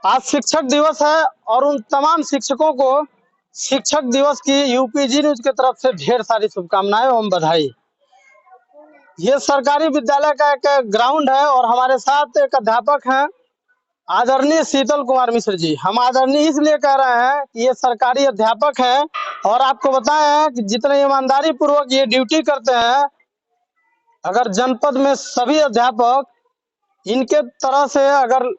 आज शिक्षक दिवस है और उन तमाम शिक्षकों को शिक्षक दिवस की यूपीजी न्यूज की तरफ से ढेर सारी शुभकामनाएं एवं बधाई। ये सरकारी विद्यालय का एक ग्राउंड है और हमारे साथ एक अध्यापक हैं आदरणीय शीतल कुमार मिश्र जी। हम आदरणीय इसलिए कह रहे हैं कि ये सरकारी अध्यापक हैं और आपको बताएं कि जितने ईमानदारी पूर्वक ये ड्यूटी करते हैं, अगर जनपद में सभी अध्यापक इनके तरह से अगर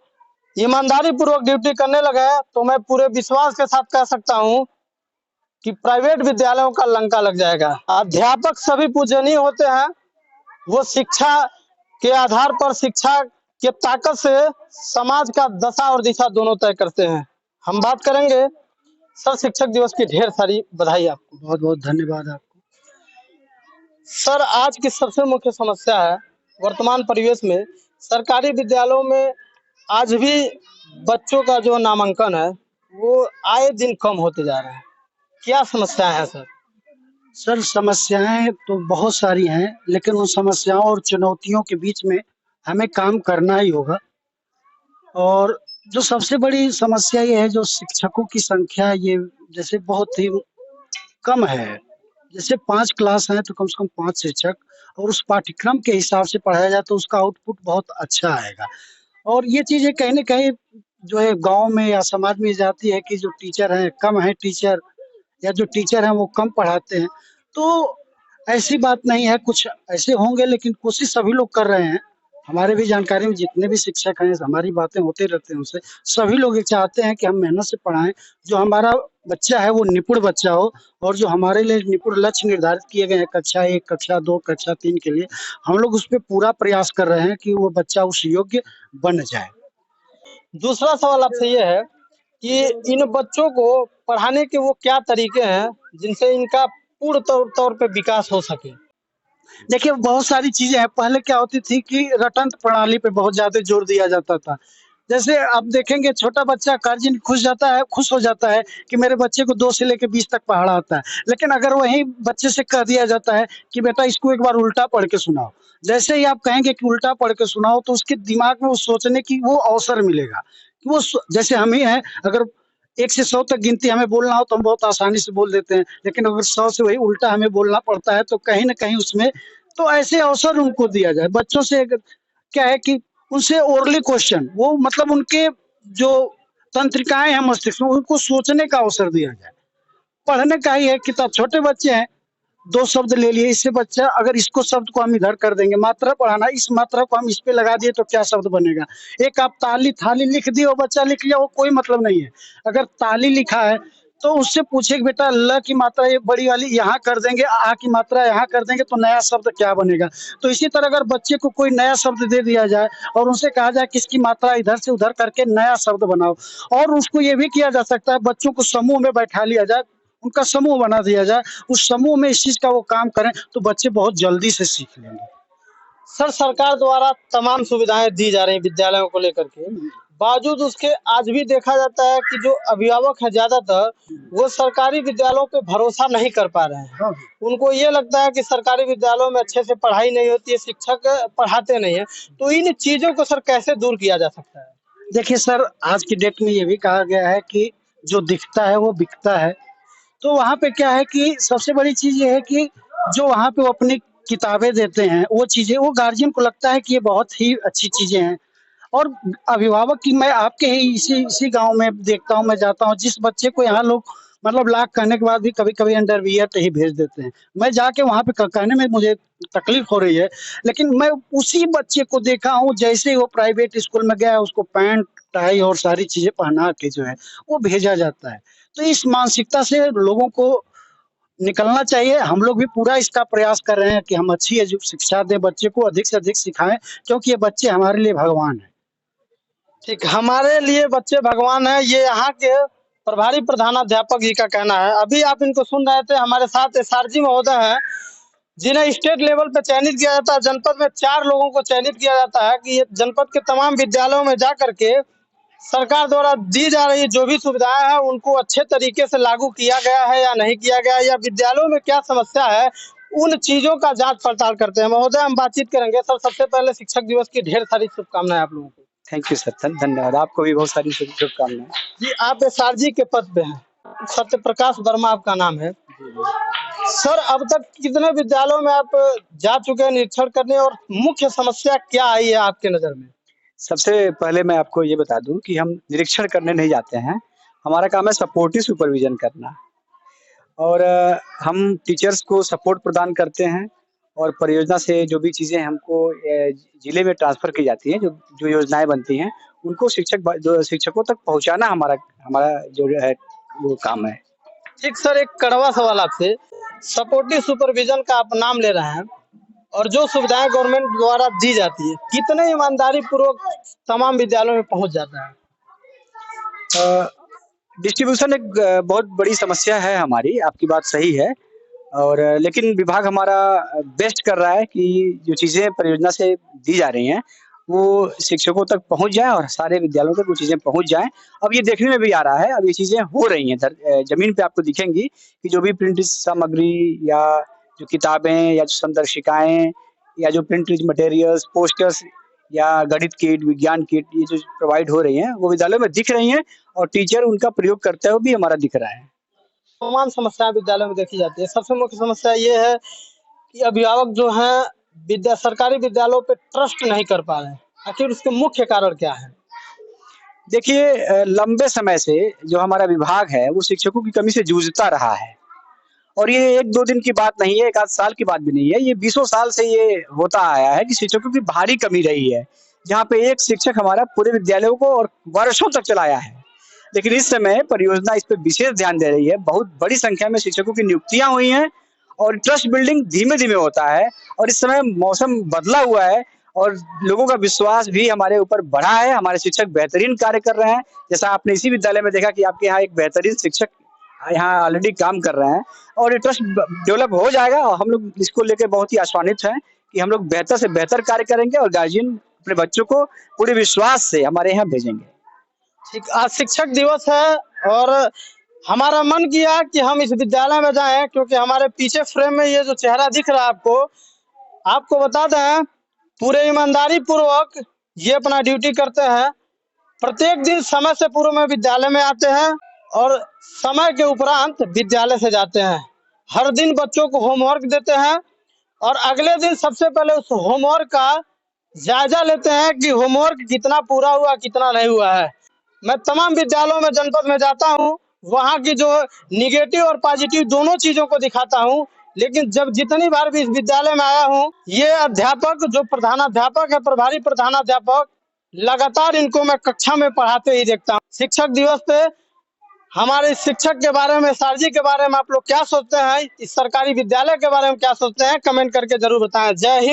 ईमानदारी पूर्वक ड्यूटी करने लगे तो मैं पूरे विश्वास के साथ कह सकता हूं कि प्राइवेट विद्यालयों का लंका लग जाएगा। अध्यापक सभी पूजनीय होते हैं, वो शिक्षा के आधार पर शिक्षा के ताकत से समाज का दशा और दिशा दोनों तय करते हैं। हम बात करेंगे सर, शिक्षक दिवस की ढेर सारी बधाई आपको। बहुत बहुत धन्यवाद आपको। सर, आज की सबसे मुख्य समस्या है वर्तमान परिवेश में सरकारी विद्यालयों में आज भी बच्चों का जो नामांकन है वो आए दिन कम होते जा रहे हैं। क्या समस्याएं हैं सर? सर, समस्याएं तो बहुत सारी हैं, लेकिन उन समस्याओं और चुनौतियों के बीच में हमें काम करना ही होगा। और जो सबसे बड़ी समस्या ये है, जो शिक्षकों की संख्या ये जैसे बहुत ही कम है। जैसे 5 क्लास हैं तो कम से कम 5 शिक्षक, और उस पाठ्यक्रम के हिसाब से पढ़ाया जाए तो उसका आउटपुट बहुत अच्छा आएगा। और ये चीज़ें कहीं न कहीं जो है गाँव में या समाज में जाती है कि जो टीचर हैं, कम हैं टीचर, या जो टीचर हैं वो कम पढ़ाते हैं। तो ऐसी बात नहीं है, कुछ ऐसे होंगे, लेकिन कोशिश सभी लोग कर रहे हैं। हमारे भी जानकारी में जितने भी शिक्षक हैं, हमारी बातें होते रहते हैं उनसे। सभी लोग ये चाहते हैं कि हम मेहनत से पढ़ाएँ, जो हमारा बच्चा है वो निपुण बच्चा हो, और जो हमारे लिए निपुण लक्ष्य निर्धारित किए गए हैं कक्षा 1, कक्षा 2, कक्षा 3 के लिए, हम लोग उस पे पूरा प्रयास कर रहे हैं कि वो बच्चा उस योग्य बन जाए। दूसरा सवाल आपसे ये है कि इन बच्चों को पढ़ाने के वो क्या तरीके हैं जिनसे इनका पूर्ण तौर पे विकास हो सके? देखिए, बहुत सारी चीज़ें हैं। पहले क्या होती थी कि रटंत प्रणाली पे बहुत ज़्यादा जोर दिया जाता था। जैसे आप देखेंगे, छोटा बच्चा गार्जियन खुश हो जाता है कि मेरे बच्चे को 2 से लेके 20 तक पढ़ा आता है। लेकिन अगर वहीं बच्चे से कह दिया जाता है कि बेटा इसको एक बार उल्टा पढ़ के सुनाओ। जैसे ही आप कहेंगे कि उल्टा पढ़ के सुनाओ, तो उसके दिमाग में वो सोचने की वो अवसर मिलेगा। कि वो जैसे हम ही हैं, अगर 1 से 100 तक गिनती हमें बोलना हो तो हम बहुत आसानी से बोल देते हैं। लेकिन अगर 100 से वही उल्टा हमें बोलना पड़ता है तो कहीं न कहीं उसमें, तो ऐसे अवसर उनको दिया जाए। बच्चों से अगर क्या है कि उनसे ओरली क्वेश्चन, वो मतलब उनके जो तंत्रिकाएँ हैं मस्तिष्क में, उनको सोचने का अवसर दिया जाए। पढ़ने का ही है, किताब छोटे बच्चे हैं, 2 शब्द ले लिए, इससे बच्चा अगर इसको शब्द को हम इधर कर देंगे, मात्रा पढ़ाना, इस मात्रा को हम इस पे लगा दिए तो क्या शब्द बनेगा? एक आप ताली थाली लिख दिए, वो बच्चा लिख लिया, वो कोई मतलब नहीं है। अगर ताली लिखा है तो उससे पूछे कि बेटा ल की मात्रा ये बड़ी वाली यहाँ कर देंगे, आ की मात्रा यहाँ कर देंगे तो नया शब्द क्या बनेगा? तो इसी तरह अगर बच्चे को कोई नया शब्द दे दिया जाए और उनसे कहा जाए कि इसकी मात्रा इधर से उधर करके नया शब्द बनाओ, और उसको ये भी किया जा सकता है, बच्चों को समूह में बैठा लिया जाए, उनका समूह बना दिया जाए, उस समूह में इस चीज़ का वो काम करें तो बच्चे बहुत जल्दी से सीख लेंगे। सर, सरकार द्वारा तमाम सुविधाएं दी जा रही विद्यालयों को लेकर के, बावजूद उसके आज भी देखा जाता है कि जो अभिभावक है ज्यादातर वो सरकारी विद्यालयों पे भरोसा नहीं कर पा रहे हैं। हाँ। उनको ये लगता है कि सरकारी विद्यालयों में अच्छे से पढ़ाई नहीं होती है, शिक्षक पढ़ाते नहीं है। तो इन चीजों को सर कैसे दूर किया जा सकता है? देखिए सर, आज की डेट में ये भी कहा गया है कि जो दिखता है वो बिकता है। तो वहाँ पे क्या है कि सबसे बड़ी चीज़ ये है कि जो वहाँ पे वो अपनी किताबें देते हैं, वो चीज़ें, वो गार्जियन को लगता है कि ये बहुत ही अच्छी चीज़ें हैं। और अभिभावक की, मैं आपके ही इसी इसी गाँव में देखता हूँ, मैं जाता हूँ, जिस बच्चे को यहाँ लोग मतलब लाख कहने के बाद भी कभी-कभी अंडरवियर पे ही भेज देते हैं। मैं जाके वहाँ पे क कहने में मुझे तकलीफ़ हो रही है, लेकिन मैं उसी बच्चे को देखा हूँ, जैसे ही वो प्राइवेट स्कूल में गया, उसको पैंट, टाई और सारी चीज़ें पहना के जो है, वो भेजा जाता है। तो इस मानसिकता से लोगों को निकलना चाहिए। हम लोग भी पूरा इसका प्रयास कर रहे हैं कि हम अच्छी शिक्षा दें, बच्चे को अधिक से अधिक सिखाएँ, क्योंकि ये बच्चे हमारे लिए भगवान हैं। ठीक, हमारे लिए बच्चे भगवान है, ये यहाँ के प्रभारी प्रधानाध्यापक जी का कहना है। अभी आप इनको सुन रहे थे। हमारे साथ एसआरजी महोदय हैं जिन्हें स्टेट लेवल पे चयनित किया जाता है। जनपद में 4 लोगों को चयनित किया जाता है कि ये जनपद के तमाम विद्यालयों में जा करके सरकार द्वारा दी जा रही जो भी सुविधाएं हैं उनको अच्छे तरीके से लागू किया गया है या नहीं किया गया है, या विद्यालयों में क्या समस्या है, उन चीजों का जांच पड़ताल करते हैं। महोदय, हम बातचीत करेंगे। सर, सबसे पहले शिक्षक दिवस की ढेर सारी शुभकामनाएं आप लोगों को। थैंक यू सर, धन्यवाद। आपको भी बहुत सारी शुभकामनाएं। जी, आप एसआरजी के पद पे हैं। सत्य प्रकाश वर्मा आपका नाम है। सर, अब तक कितने विद्यालयों में आप जा चुके हैं निरीक्षण करने, और मुख्य समस्या क्या आई है आपके नजर में? सबसे पहले मैं आपको ये बता दूं कि हम निरीक्षण करने नहीं जाते हैं, हमारा काम है सपोर्टिव सुपरविजन करना। और हम टीचर्स को सपोर्ट प्रदान करते हैं, और परियोजना से जो भी चीज़ें हमको जिले में ट्रांसफ़र की जाती हैं, जो जो योजनाएँ बनती हैं, उनको जो शिक्षकों तक पहुँचाना हमारा हमारा जो है वो काम है। ठीक सर, एक कड़वा सवाल आपसे। सपोर्टिव सुपरविजन का आप नाम ले रहे हैं, और जो सुविधाएं गवर्नमेंट द्वारा दी जाती है, कितने ईमानदारी पूर्वक तमाम विद्यालयों में पहुंच जाता है? डिस्ट्रीब्यूशन एक बहुत बड़ी समस्या है हमारी, आपकी बात सही है। और लेकिन विभाग हमारा बेस्ट कर रहा है कि जो चीज़ें परियोजना से दी जा रही हैं, वो शिक्षकों तक पहुँच जाएँ और सारे विद्यालयों तक वो चीज़ें पहुँच जाएँ। अब ये देखने में भी आ रहा है, अब ये चीज़ें हो रही हैं, ज़मीन पे आपको दिखेंगी कि जो भी प्रिंट सामग्री या जो किताबें या जो संदर्शिकाएँ या जो प्रिंट मटेरियल्स, पोस्टर्स या गणित किट, विज्ञान किट, ये जो प्रोवाइड हो रही हैं, वो विद्यालयों में दिख रही हैं, और टीचर उनका प्रयोग करते हुए भी हमारा दिख रहा है। तमाम समस्याएं विद्यालयों में देखी जाती है। सबसे मुख्य समस्या ये है कि अभिभावक जो हैं सरकारी विद्यालयों पे ट्रस्ट नहीं कर पा रहे हैं। आखिर उसके मुख्य कारण क्या है? देखिए, लंबे समय से जो हमारा विभाग है, वो शिक्षकों की कमी से जूझता रहा है, और ये 1-2 दिन की बात नहीं है, 1 आध साल की बात भी नहीं है, ये बीसों साल से ये होता आया है कि शिक्षकों की भारी कमी रही है, जहाँ पे एक शिक्षक हमारा पूरे विद्यालयों को और वर्षों तक चलाया है। लेकिन इस समय परियोजना इस पे विशेष ध्यान दे रही है, बहुत बड़ी संख्या में शिक्षकों की नियुक्तियाँ हुई हैं, और ट्रस्ट बिल्डिंग धीमे-धीमे होता है, और इस समय मौसम बदला हुआ है, और लोगों का विश्वास भी हमारे ऊपर बढ़ा है, हमारे शिक्षक बेहतरीन कार्य कर रहे हैं। जैसा आपने इसी विद्यालय में देखा कि आपके यहाँ एक बेहतरीन शिक्षक यहाँ ऑलरेडी काम कर रहे हैं, और ये ट्रस्ट डेवलप हो जाएगा, और हम लोग इसको लेके बहुत ही आश्वानित हैं कि हम लोग बेहतर से बेहतर कार्य करेंगे, और गार्जियन अपने बच्चों को पूरे विश्वास से हमारे यहाँ भेजेंगे। ठीक, आज शिक्षक दिवस है, और हमारा मन किया कि हम इस विद्यालय में जाएं, क्योंकि हमारे पीछे फ्रेम में ये जो चेहरा दिख रहा है आपको बता दें, पूरे ईमानदारी पूर्वक ये अपना ड्यूटी करते हैं। प्रत्येक दिन समय से पूर्व में विद्यालय में आते हैं, और समय के उपरांत विद्यालय से जाते हैं। हर दिन बच्चों को होमवर्क देते हैं, और अगले दिन सबसे पहले उस होमवर्क का जायजा लेते हैं कि होमवर्क कितना पूरा हुआ, कितना नहीं हुआ है। मैं तमाम विद्यालयों में जनपद में जाता हूँ, वहाँ की जो निगेटिव और पॉजिटिव दोनों चीजों को दिखाता हूँ। लेकिन जब जितनी बार भी इस विद्यालय में आया हूँ, ये अध्यापक जो प्रधानाध्यापक है, प्रभारी प्रधानाध्यापक, लगातार इनको मैं कक्षा में पढ़ाते ही देखता हूँ। शिक्षक दिवस पे हमारे शिक्षक के बारे में, एसआरजी के बारे में आप लोग क्या सोचते हैं, इस सरकारी विद्यालय के बारे में क्या सोचते हैं, कमेंट करके जरूर बताएं। जय हिंद।